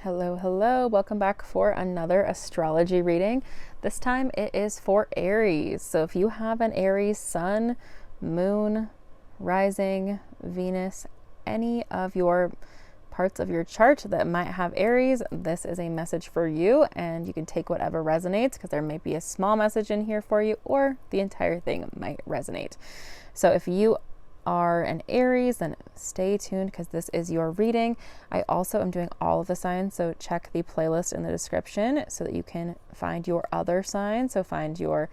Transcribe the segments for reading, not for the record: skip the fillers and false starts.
Hello, hello. Welcome back for another astrology reading. This time it is for Aries. So if you have an Aries sun, moon, rising, Venus, any of your parts of your chart that might have Aries, this is a message for you, and you can take whatever resonates because there might be a small message in here for you, or the entire thing might resonate. So if you are an Aries, then stay tuned because this is your reading. I also am doing all of the signs, so check the playlist in the description so that you can find your other sign. So find your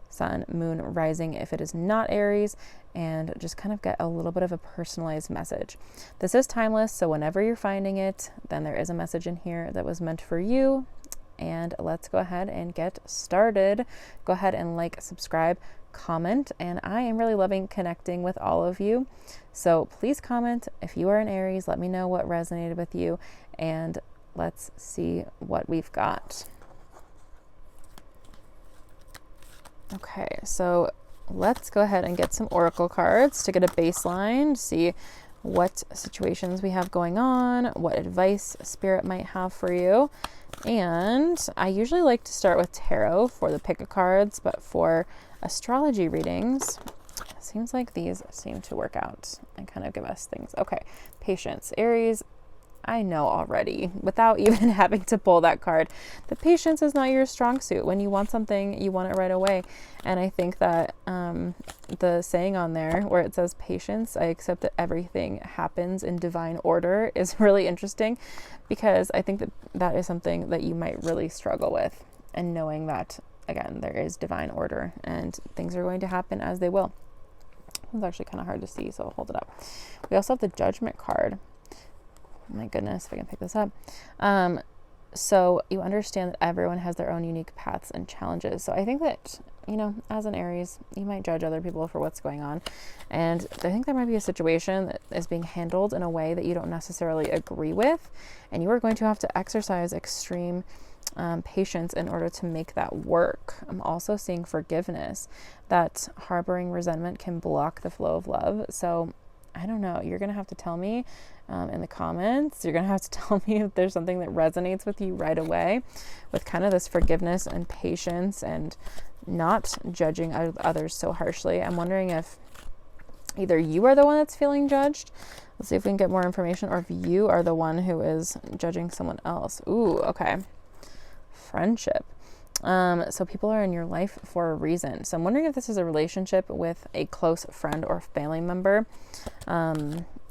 sun, moon, rising if it is not Aries, and just kind of get a little bit of a personalized message. This is timeless, so whenever you're finding it, then there is a message in here that was meant for you. And let's go ahead and get started. Go ahead and like, subscribe, comment, and I am really loving connecting with all of you. So please comment if you are an Aries. Let me know what resonated with you, and let's see what we've got. Okay, so let's go ahead and get some oracle cards to get a baseline, see what situations we have going on, what advice Spirit might have for you. And I usually like to start with tarot for the pick of cards, but for astrology readings, it seems like these seem to work out and kind of give us things. Okay, patience. Aries, I know already, without even having to pull that card, that patience is not your strong suit. When you want something, you want it right away. And I think that the saying on there where it says patience, I accept that everything happens in divine order, is really interesting, because I think that that is something that you might really struggle with, and knowing that, again, there is divine order and things are going to happen as they will. It's actually kind of hard to see, so I'll hold it up. We also have the Judgment card. Oh my goodness, if I can pick this up. So you understand that everyone has their own unique paths and challenges. So I think that, you know, as an Aries, you might judge other people for what's going on. And I think there might be a situation that is being handled in a way that you don't necessarily agree with. And you are going to have to exercise extreme patience in order to make that work. I'm also seeing forgiveness, that harboring resentment can block the flow of love. So I don't know, you're going to have to tell me in the comments. You're going to have to tell me if there's something that resonates with you right away, with kind of this forgiveness and patience and not judging others so harshly. I'm wondering if either you are the one that's feeling judged. Let's see if we can get more information, or if you are the one who is judging someone else. Ooh, okay. Friendship. So people are in your life for a reason. So I'm wondering if this is a relationship with a close friend or family member,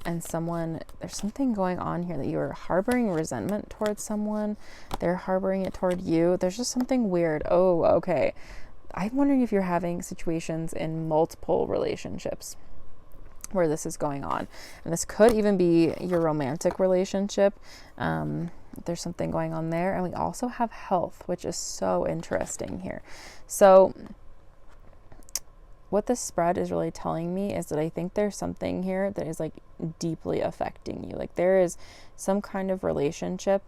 and someone, there's something going on here that you're harboring resentment towards someone. They're harboring it toward you. There's just something weird. Oh, okay. I'm wondering if you're having situations in multiple relationships where this is going on. And this could even be your romantic relationship. There's something going on there. And we also have health, which is so interesting here. So what this spread is really telling me is that I think there's something here that is like deeply affecting you. Like there is some kind of relationship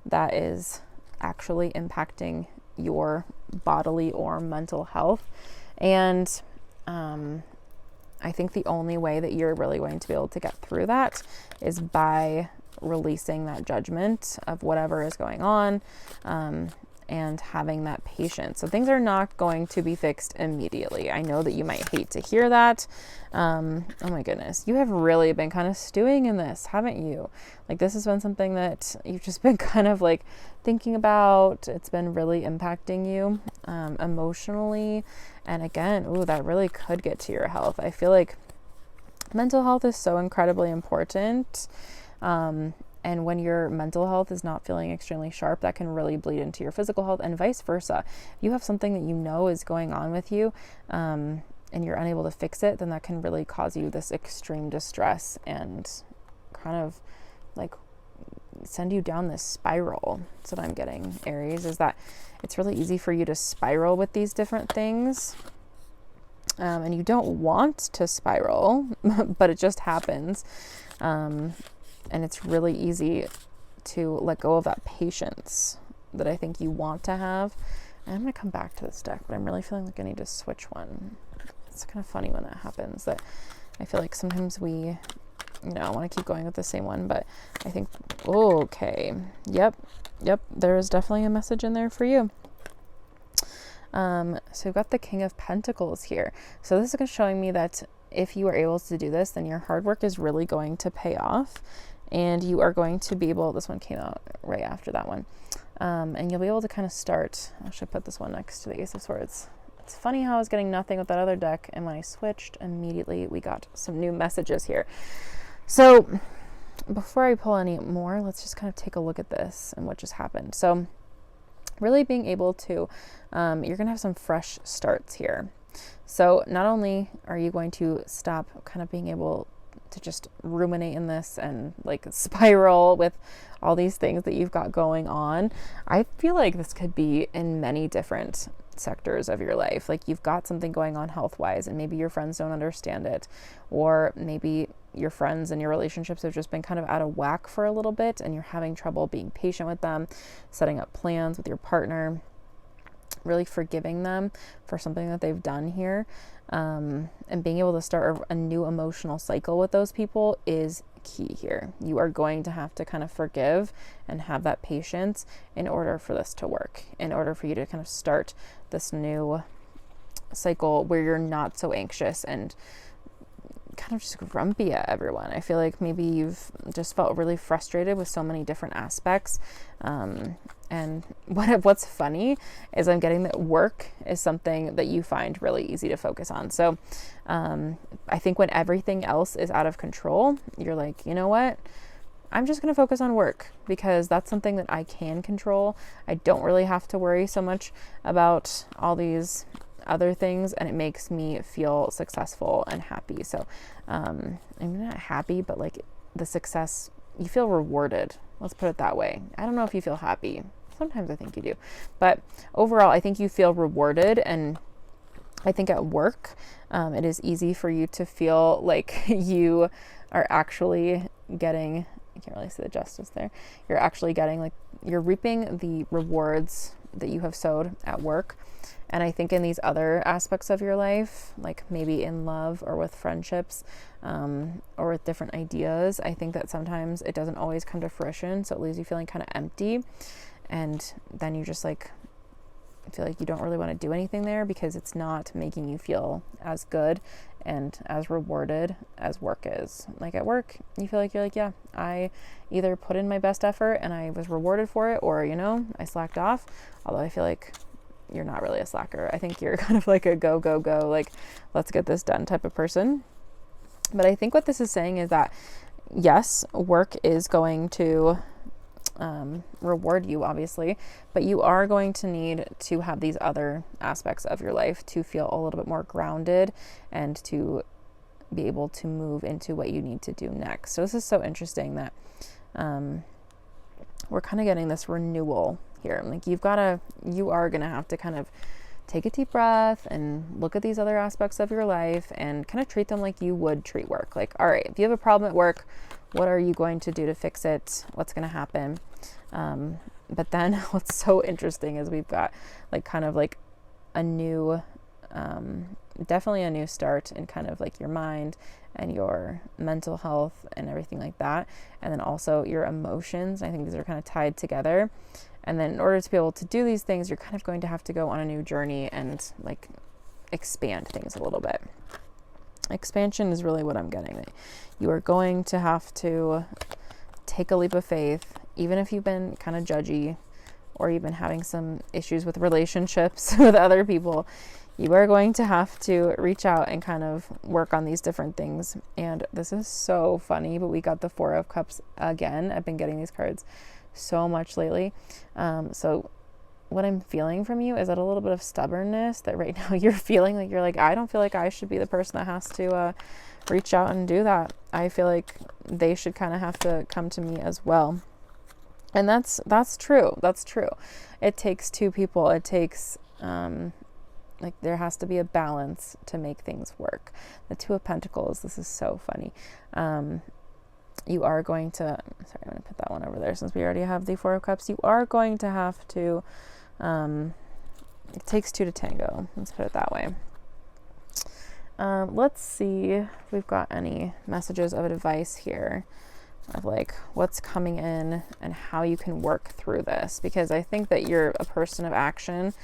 that is actually impacting your bodily or mental health. And I think the only way that you're really going to be able to get through that is by releasing that judgment of whatever is going on, and having that patience. So things are not going to be fixed immediately. I know that you might hate to hear that. Oh my goodness, you have really been kind of stewing in this, haven't you? Like this has been something that you've just been kind of like thinking about. It's been really impacting you emotionally. And again, ooh, that really could get to your health. I feel like mental health is so incredibly important. And when your mental health is not feeling extremely sharp, that can really bleed into your physical health, and vice versa. If you have something that you know is going on with you, and you're unable to fix it, then that can really cause you this extreme distress and kind of like send you down this spiral. That's what I'm getting, Aries, is that it's really easy for you to spiral with these different things. And you don't want to spiral, but it just happens. And it's really easy to let go of that patience that I think you want to have. And I'm going to come back to this deck, but I'm really feeling like I need to switch one. It's kind of funny when that happens, that I feel like sometimes we you know, I want to keep going with the same one, but I think, okay, yep, there is definitely a message in there for you. So we've got the King of Pentacles here. So this is showing me that if you are able to do this, then your hard work is really going to pay off, and you are going to be able, this one came out right after that one, and you'll be able to kind of start, I should put this one next to the Ace of Swords. It's funny how I was getting nothing with that other deck, and when I switched, immediately we got some new messages here. So before I pull any more, let's just kind of take a look at this and what just happened. So really being able to, you're going to have some fresh starts here. So not only are you going to stop kind of being able to just ruminate in this and like spiral with all these things that you've got going on, I feel like this could be in many different sectors of your life. Like you've got something going on health-wise, and maybe your friends don't understand it, or maybe your friends and your relationships have just been kind of out of whack for a little bit, and you're having trouble being patient with them, setting up plans with your partner, really forgiving them for something that they've done here, and being able to start a new emotional cycle with those people is key here. You are going to have to kind of forgive and have that patience in order for this to work, in order for you to kind of start this new cycle where you're not so anxious and kind of just grumpy at everyone. I feel like maybe you've just felt really frustrated with so many different aspects. And what's funny is I'm getting that work is something that you find really easy to focus on. So I think when everything else is out of control, you're like, you know what? I'm just going to focus on work because that's something that I can control. I don't really have to worry so much about all these other things, and it makes me feel successful and happy. So I'm not happy, but like the success, you feel rewarded. Let's put it that way. I don't know if you feel happy. Sometimes I think you do, but overall I think you feel rewarded. And I think at work it is easy for you to feel like you are actually getting, I can't really see the justice there, you're actually getting, like, you're reaping the rewards that you have sowed at work. And I think in these other aspects of your life, like maybe in love or with friendships, or with different ideas, I think that sometimes it doesn't always come to fruition. So it leaves you feeling kind of empty. And then you just like feel like you don't really want to do anything there because it's not making you feel as good and as rewarded as work is. Like at work, you feel like you're like, yeah, I either put in my best effort and I was rewarded for it, or, you know, I slacked off. Although I feel like you're not really a slacker. I think you're kind of like a go, like, let's get this done type of person. But I think what this is saying is that, yes, work is going to reward you, obviously, but you are going to need to have these other aspects of your life to feel a little bit more grounded and to be able to move into what you need to do next. So this is so interesting that we're kind of getting this renewal here. Like you are going to have to kind of take a deep breath and look at these other aspects of your life and kind of treat them like you would treat work. Like, all right, if you have a problem at work, what are you going to do to fix it? What's going to happen? But then what's so interesting is we've got like kind of like a new, definitely a new start in kind of like your mind and your mental health and everything like that. And then also your emotions. I think these are kind of tied together. And then in order to be able to do these things, you're kind of going to have to go on a new journey and like expand things a little bit. Expansion is really what I'm getting. You are going to have to take a leap of faith, even if you've been kind of judgy or you've been having some issues with relationships with other people. You are going to have to reach out and kind of work on these different things. And this is so funny, but we got the Four of Cups again. I've been getting these cards so much lately. So what I'm feeling from you is that a little bit of stubbornness that right now you're feeling like, you're like, I don't feel like I should be the person that has to reach out and do that. I feel like they should kind of have to come to me as well. And that's true. That's true. It takes two people. It takes, like there has to be a balance to make things work. The Two of Pentacles, this is so funny. You are going to, sorry, I'm going to put that one over there since we already have the Four of Cups. You are going to have to, it takes two to tango. Let's put it that way. Let's see if we've got any messages of advice here of like what's coming in and how you can work through this, because I think that you're a person of action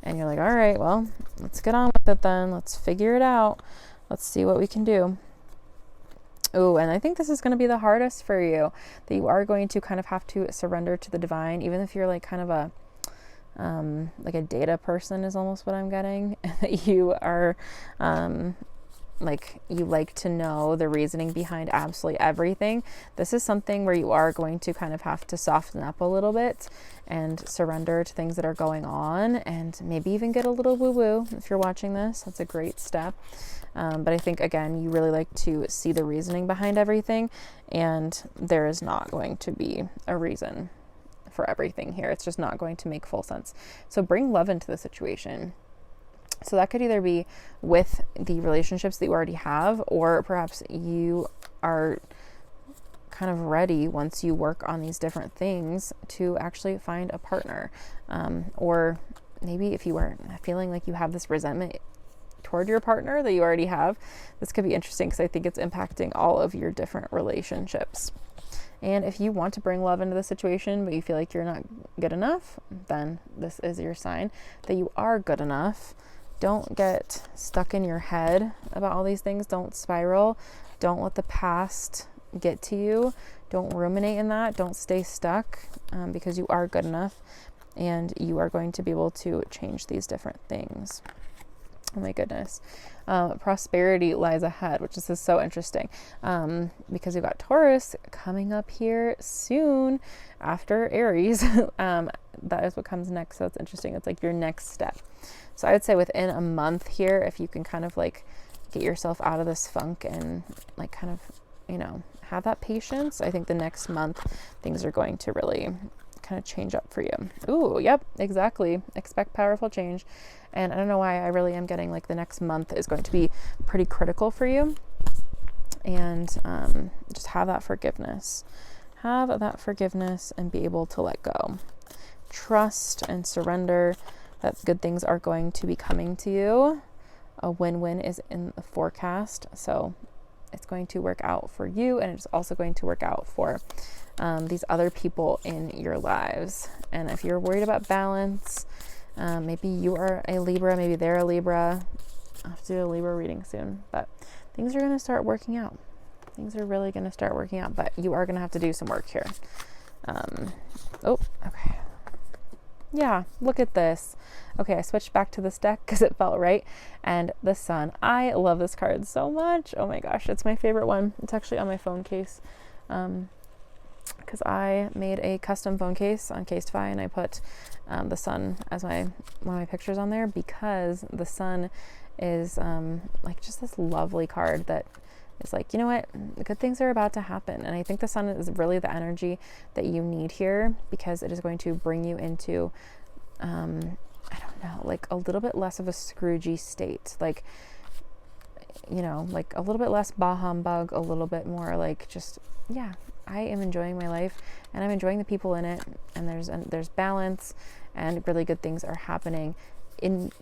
and you're like, all right, well, let's get on with it then. Let's figure it out. Let's see what we can do. Oh, and I think this is going to be the hardest for you, that you are going to kind of have to surrender to the divine, even if you're like kind of a like a data person is almost what I'm getting. You are like, you like to know the reasoning behind absolutely everything. This is something where you are going to kind of have to soften up a little bit and surrender to things that are going on, and maybe even get a little woo-woo if you're watching this. That's a great step. But I think, again, you really like to see the reasoning behind everything, and there is not going to be a reason for everything here. It's just not going to make full sense. So bring love into the situation. So that could either be with the relationships that you already have, or perhaps you are kind of ready, once you work on these different things, to actually find a partner. Or maybe if you are feeling like you have this resentment toward your partner that you already have, this could be interesting, because I think it's impacting all of your different relationships. And if you want to bring love into the situation, but you feel like you're not good enough, then this is your sign that you are good enough. Don't get stuck in your head about all these things. Don't spiral. Don't let the past get to you. Don't ruminate in that. Don't stay stuck, because you are good enough, and you are going to be able to change these different things. Oh my goodness. Prosperity lies ahead, which is so interesting, because we've got Taurus coming up here soon after Aries. That is what comes next. So it's interesting. It's like your next step. So I would say within a month here, if you can kind of like get yourself out of this funk and like kind of, have that patience, I think the next month things are going to really kind of change up for you. Ooh, yep, exactly. Expect powerful change. And I don't know why I really am getting like the next month is going to be pretty critical for you. And just have that forgiveness. Have that forgiveness and be able to let go. Trust and surrender that good things are going to be coming to you. A win-win is in the forecast. So it's going to work out for you, and it's also going to work out for these other people in your lives. And if you're worried about balance, maybe you are a Libra, maybe they're a Libra. I'll have to do a Libra reading soon, but things are going to start working out. Things are really going to start working out, but you are going to have to do some work here. Oh, okay. Yeah, look at this. Okay, I switched back to this deck because it felt right. And the Sun. I love this card so much. Oh my gosh, it's my favorite one. It's actually on my phone case. Because I made a custom phone case on Casetify, and I put the Sun as one of my pictures on there, because the Sun is like just this lovely card that is like, you know what, good things are about to happen. And I think the Sun is really the energy that you need here, because it is going to bring you into I don't know, like a little bit less of a Scroogey state, like, like a little bit less bah humbug, a little bit more like just, yeah, I am enjoying my life, and I'm enjoying the people in it, and there's balance, and really good things are happening in,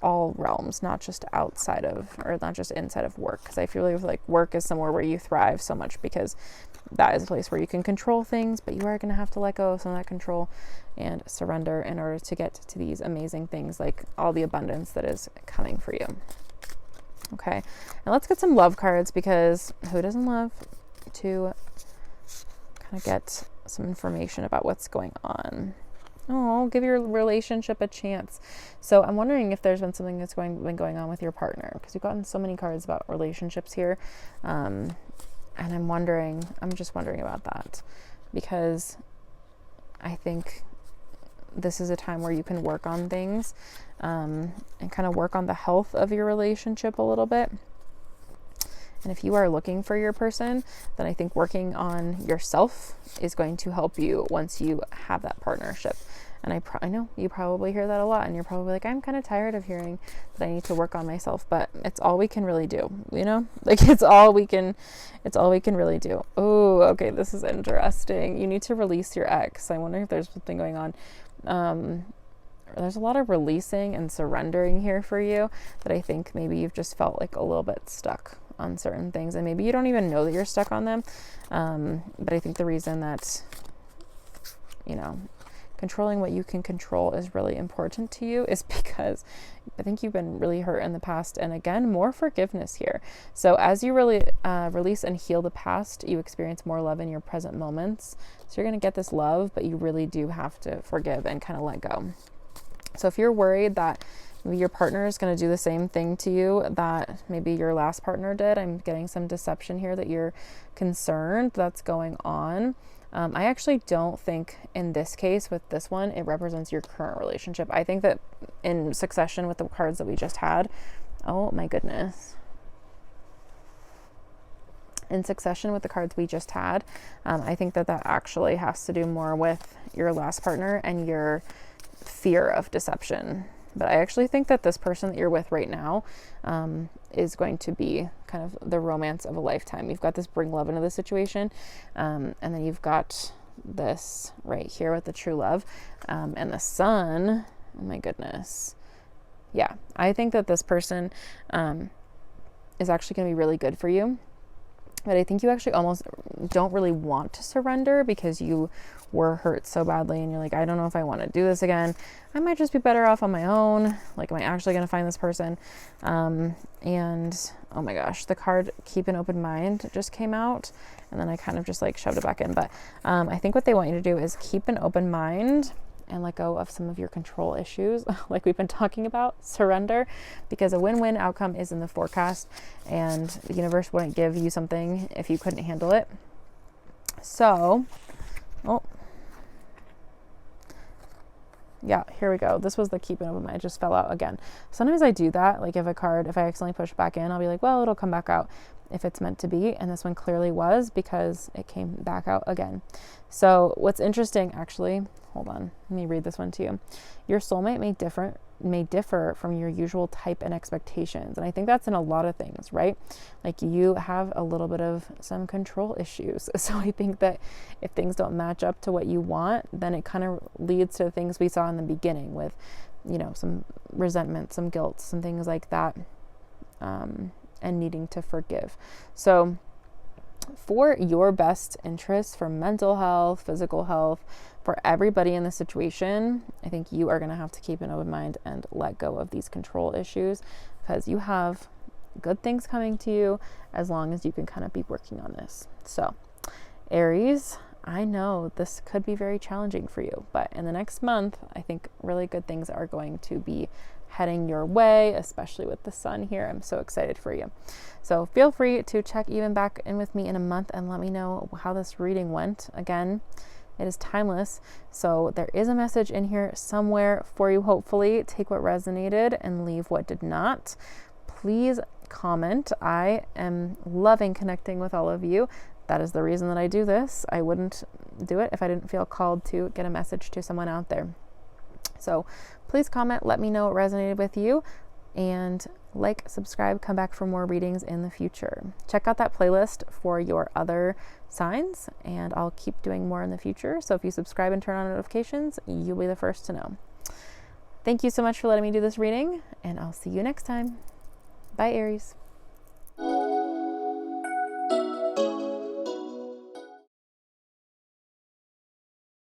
all realms, not just outside of, or not just inside of work. Because I feel like work is somewhere where you thrive so much, because that is a place where you can control things, but you are going to have to let go of some of that control and surrender in order to get to these amazing things, like all the abundance that is coming for you. Okay, and let's get some love cards, because who doesn't love to kind of get some information about what's going on? Oh, give your relationship a chance. So I'm wondering if there's been something that's been going on with your partner, because we've gotten so many cards about relationships here. And I'm just wondering about that, because I think this is a time where you can work on things, and kind of work on the health of your relationship a little bit. And if you are looking for your person, then I think working on yourself is going to help you once you have that partnership. And I know you probably hear that a lot, and you're probably like, I'm kind of tired of hearing that I need to work on myself, but it's all we can really do, like it's all we can really do. Oh, okay. This is interesting. You need to release your ex. I wonder if there's something going on, there's a lot of releasing and surrendering here for you, that I think maybe you've just felt like a little bit stuck on certain things, and maybe you don't even know that you're stuck on them. But I think the reason that, you know, controlling what you can control is really important to you is because I think you've been really hurt in the past. And again, more forgiveness here. So as you really release and heal the past, you experience more love in your present moments. So you're going to get this love, but you really do have to forgive and kind of let go. So if you're worried that maybe your partner is going to do the same thing to you that maybe your last partner did, I'm getting some deception here that you're concerned that's going on. I actually don't think in this case with this one, it represents your current relationship. I think that in succession with the cards that we just had, oh my goodness. In succession with the cards we just had, I think that that actually has to do more with your last partner and your fear of deception. But I actually think that this person that you're with right now is going to be kind of the romance of a lifetime. You've got this bring love into the situation, and then you've got this right here with the true love, and the sun. Oh my goodness. Yeah, I think that this person is actually going to be really good for you. But I think you actually almost don't really want to surrender because you were hurt so badly and you're like, I don't know if I want to do this again. I might just be better off on my own. Like, am I actually going to find this person? And oh my gosh, the card Keep an Open Mind just came out, and then I kind of just like shoved it back in. But I think what they want you to do is keep an open mind and let go of some of your control issues, like we've been talking about, surrender, because a win-win outcome is in the forecast, and the universe wouldn't give you something if you couldn't handle it. So, yeah, here we go. This was the Keep an Open Mind. It just fell out again. Sometimes I do that, like if a card, if I accidentally push back in, I'll be like, well, it'll come back out if it's meant to be. And this one clearly was, because it came back out again. So what's interesting, actually, hold on, let me read this one to you. Your soulmate may differ from your usual type and expectations. And I think that's in a lot of things, right? Like you have a little bit of some control issues. So I think that if things don't match up to what you want, then it kind of leads to the things we saw in the beginning with, you know, some resentment, some guilt, some things like that, and needing to forgive. So for your best interests, for mental health, physical health, for everybody in the situation, I think you are going to have to keep an open mind and let go of these control issues, because you have good things coming to you as long as you can kind of be working on this. So Aries, I know this could be very challenging for you, but in the next month, I think really good things are going to be heading your way, especially with the sun here. I'm so excited for you. So feel free to check even back in with me in a month and let me know how this reading went. Again, it is timeless. So there is a message in here somewhere for you, hopefully. Take what resonated and leave what did not. Please comment. I am loving connecting with all of you. That is the reason that I do this. I wouldn't do it if I didn't feel called to get a message to someone out there. So please comment, let me know what resonated with you, and like, subscribe, come back for more readings in the future. Check out that playlist for your other signs, and I'll keep doing more in the future. So if you subscribe and turn on notifications, you'll be the first to know. Thank you so much for letting me do this reading, and I'll see you next time. Bye, Aries.